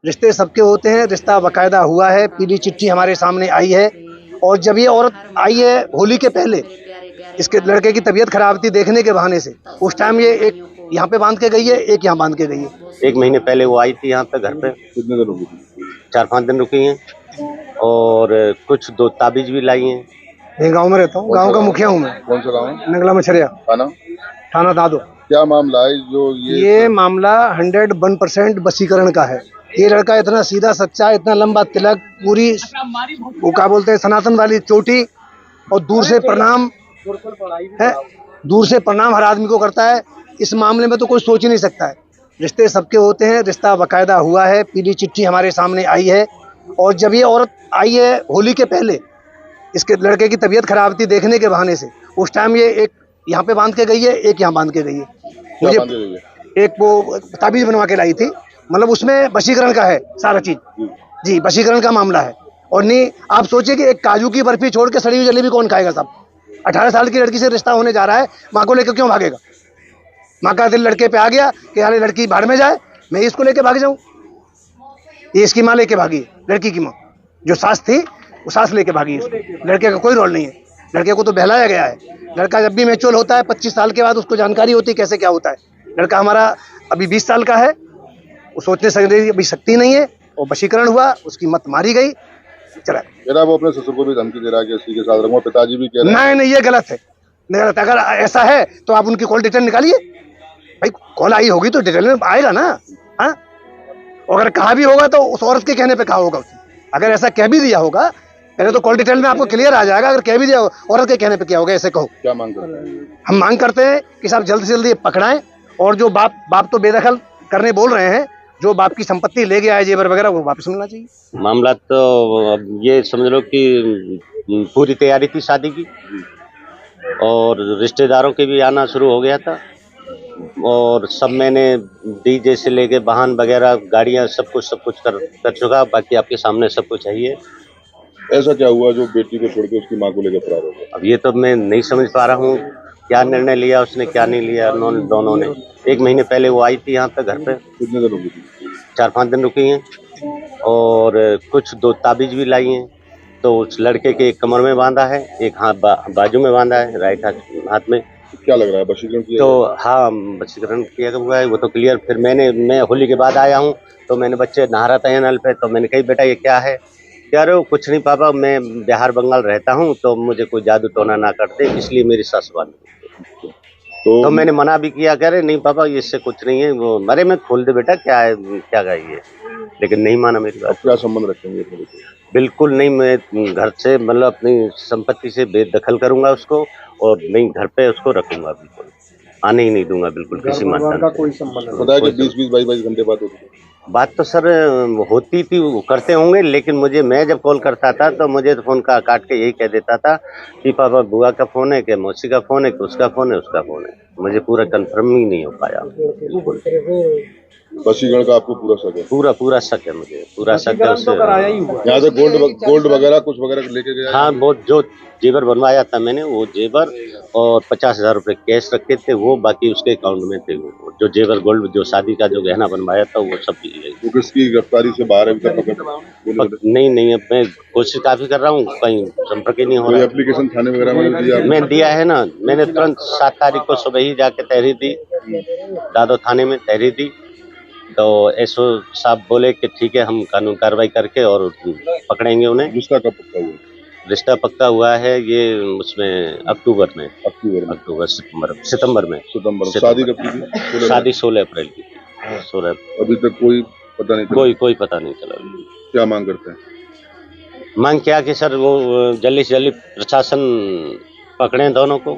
रिश्ते सबके होते हैं, रिश्ता बाकायदा हुआ है, पीली चिट्ठी हमारे सामने आई है। और जब ये औरत आई है होली के पहले, इसके लड़के की तबीयत खराब थी देखने के बहाने से, उस टाइम ये एक यहाँ पे बांध के गई है, एक यहाँ बांध के गई है। 1 महीने पहले वो आई थी यहाँ पे घर पे। कितने दिन रुकी थी? 4-5 दिन रुकी हैं और कुछ 2 ताबीज भी लाई हैं। मैं गांव में रहता हूँ, गांव का मुखिया हूँ मैं। कौन सा गाँव है? नगला मछरिया थाना दादो। क्या मामला है जो ये मामला 101% वशीकरण का है। ये लड़का इतना सीधा सच्चा, इतना लंबा तिलक, पूरी वो क्या बोलते हैं सनातन वाली चोटी, और दूर से प्रणाम है, दूर से प्रणाम हर आदमी को करता है। इस मामले में तो कोई सोच ही नहीं सकता है। रिश्ते सबके होते हैं, रिश्ता बाकायदा हुआ है, पीली चिट्ठी हमारे सामने आई है। और जब ये औरत आई है होली के पहले, इसके लड़के की तबीयत खराब थी देखने के बहाने से, उस टाइम ये एक यहाँ पे बांध के गई है, एक यहाँ बांध के गई है। मुझे एक वो ताबीज बनवा के लाई थी, मतलब उसमें वशीकरण का है सारा चीज जी, वशीकरण का मामला है। और नहीं आप सोचिए कि एक काजू की बर्फी छोड़ के सड़ी हुई जलेबी कौन खाएगा साहब? 18 साल की लड़की से रिश्ता होने जा रहा है, माँ को लेकर क्यों भागेगा? माँ का दिल लड़के पे आ गया कि यार लड़की भाड़ में जाए, मैं इसको लेके भाग जाऊं। ये इसकी माँ लेके भागी, लड़की की माँ जो सास थी वो सास लेके भागी। लड़के का कोई रोल नहीं है, लड़के को तो बहलाया गया है। लड़का जब भी मैच्योर होता है 25 साल के बाद उसको जानकारी होती है कैसे क्या होता है। लड़का हमारा अभी 20 साल का है, वो सोचने सकते अभी शक्ति नहीं है, और वशीकरण हुआ, उसकी मत मारी गई, चला। वो अपने ससुर को भी धमकी दे रहा है कि इसी के साथ रहूंगा, पिताजी भी कह रहे हैं। नहीं, ये गलत है, गलत। अगर ऐसा है तो आप उनकी कॉल डिटेल निकालिए भाई, कॉल आई होगी तो डिटेल में आएगा ना। हाँ, अगर कहा भी होगा तो उस औरत के कहने पे कहा होगा उसने। अगर ऐसा कह भी दिया होगा पहले तो कॉल डिटेल में आपको क्लियर आ जाएगा। अगर कह भी दिया औरत के कहने पे क्या होगा, ऐसे कहो। क्या मांग करते हैं? हम मांग करते हैं कि साहब जल्द से जल्द पकड़ाएं, और जो बाप तो बेदखल करने बोल रहे हैं, जो बाप की संपत्ति ले गया है जेवर वगैरह, वो वापस मिलना चाहिए। मामला तो अब ये समझ लो कि पूरी तैयारी थी शादी की, और रिश्तेदारों के भी आना शुरू हो गया था, और सब मैंने डीजे से लेके वाहन वगैरह गाड़ियां सब कुछ कर चुका। बाकी आपके सामने सब कुछ है। ये ऐसा क्या हुआ जो बेटी को छोड़ के उसकी माँ को लेकर फरार हो गया? अब ये तो मैं नहीं समझ पा रहा हूँ क्या निर्णय लिया उसने, क्या नहीं लिया। दोनों ने 1 महीने पहले वो आई थी यहाँ पे घर पे। कितने दिन रुकी थी? 4-5 दिन रुकी हैं और कुछ 2 ताबीज भी लाई हैं। तो उस लड़के के एक कमर में बांधा है, एक हाथ बाजू में बांधा है, राइट हाथ में। क्या लग रहा है, वशीकरण किया? तो हाँ, वशीकरण किया हुआ है, वो तो क्लियर। फिर मैं होली के बाद आया हूँ, तो मैंने बच्चे नहा रहा था नल पे, तो मैंने कही बेटा ये क्या है? कह रहे हो कुछ नहीं पापा, मैं बिहार बंगाल रहता हूँ, तो मुझे कोई जादू टोना ना करते, इसलिए मेरी सास बांध। तो मैंने मना भी किया, कह रहे नहीं पापा इससे कुछ नहीं है। वो अरे मैं खोल दे बेटा, क्या है क्या ये, लेकिन नहीं माना मेरी बात। क्या संबंध रखेंगे? बिल्कुल नहीं, मैं घर से मतलब अपनी संपत्ति से बेदखल करूंगा उसको, और नहीं घर पे उसको रखूंगा, बिल्कुल आने ही नहीं दूंगा बिल्कुल किसी माध्यम का कोई संबंध। पता है कि 20-22 घंटे बाद होती है बात, तो सर होती थी, वो करते होंगे, लेकिन मैं जब कॉल करता था तो मुझे तो फोन काट के यही कह देता था कि पापा बुआ का फोन है, कि मौसी का फोन है, कि उसका फोन है, उसका फोन है। मुझे पूरा कंफर्म ही नहीं हो पाया। वशीकरण का आपको पूरा शक है? पूरा शक है मुझे, पूरा शक है उससे। यहाँ से गोल्ड वगैरह कुछ वगैरह लेके गया? हाँ, वो जो जेवर बनवाया था मैंने, वो जेवर और 50,000 रुपए कैश रखे थे, वो बाकी उसके अकाउंट में थे। वो जो जेवर गोल्ड जो शादी का जो गहना बनवाया था वो सब वो किसकी गिरफ्तारी से बाहर है? नहीं, अब मैं कोशिश काफी कर रहा हूँ, कहीं संपर्क ही नहीं हो रहा। एप्लीकेशन थाने वगैरह में दिया? मैं दिया है ना, मैंने तुरंत 7 तारीख को सुबह ही जाके तहरीर दी, दादो थाने में तहरीर दी। तो एसओ साहब बोले कि ठीक है, हम कानून कार्रवाई करके और पकड़ेंगे उन्हें। रिश्ता कब पक्का हुआ? रिश्ता पक्का हुआ है ये उसमें अक्टूबर सितंबर में। शादी कब की थी? शादी 16 अप्रैल की थी। 16। अभी तक कोई पता नहीं चला? कोई पता नहीं चला। क्या मांग करते हैं? मांग क्या कि सर वो जल्दी से जल्दी प्रशासन पकड़े दोनों को,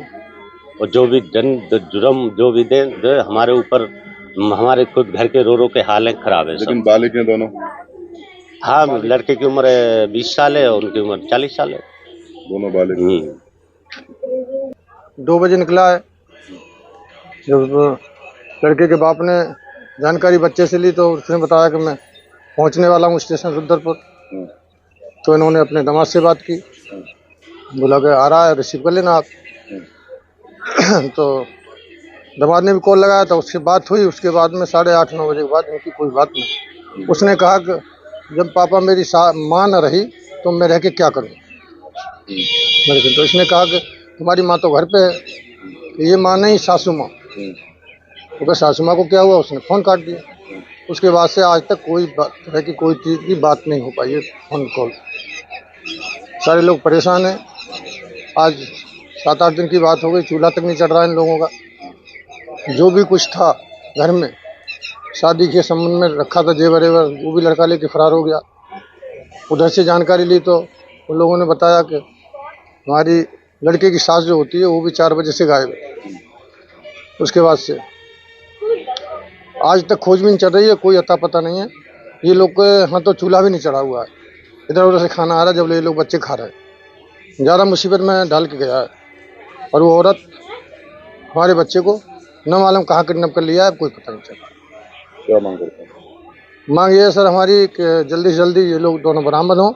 और जो भी जुर्म जो भी दे हमारे ऊपर। हमारे खुद घर के रो के हालत खराब है। लेकिन बालिग हैं दोनों? हाँ, लड़के की उम्र 20 साल है और उनकी उम्र 40 साल है। दोनों बालिग। 2 बजे निकला है, जब लड़के के बाप ने जानकारी बच्चे से ली तो उसने बताया कि मैं पहुंचने वाला हूँ स्टेशन रुद्रपुर। तो इन्होंने अपने दामाद से बात की, बोला कि आ रहा है, रिसीव कर लेना आप। तो दामाद ने भी कॉल लगाया था, उससे बात हुई। उसके बाद में 8:30-9 बजे के बाद इनकी कोई बात नहीं। उसने कहा कि जब पापा मेरी माँ न रही तो मैं रह के क्या करूँ। तो इसने कहा कि तुम्हारी माँ तो घर पे है। ये माँ नहीं, सासू माँ। तो सासू माँ को क्या हुआ, उसने फ़ोन काट दिया। उसके बाद से आज तक कोई तरह की कोई चीज़ की बात नहीं हो पाई है, फ़ोन कॉल। सारे लोग परेशान हैं। आज 7-8 दिन की बात हो गई, चूल्हा तक नहीं चढ़ रहा है इन लोगों का। जो भी कुछ था घर में शादी के संबंध में रखा था जेवर एवर, वो भी लड़का लेके फरार हो गया। उधर से जानकारी ली तो उन लोगों ने बताया कि हमारी लड़के की सास जो होती है वो भी 4 बजे से गायब है। उसके बाद से आज तक खोजबीन चल रही है, कोई अता पता नहीं है। ये लोग के यहाँ तो चूल्हा भी नहीं चढ़ा हुआ है, इधर उधर से खाना आ रहा है, जब ये लोग बच्चे खा रहे हैं। ज़्यादा मुसीबत में डाल के गया है। और वो औरत हमारे बच्चे को न मालूम कहाँ किडनैप कर लिया है, कोई पता नहीं चला। क्या मांग करते हैं? मांग ये है सर हमारी कि जल्दी से जल्दी ये लोग दोनों बरामद हों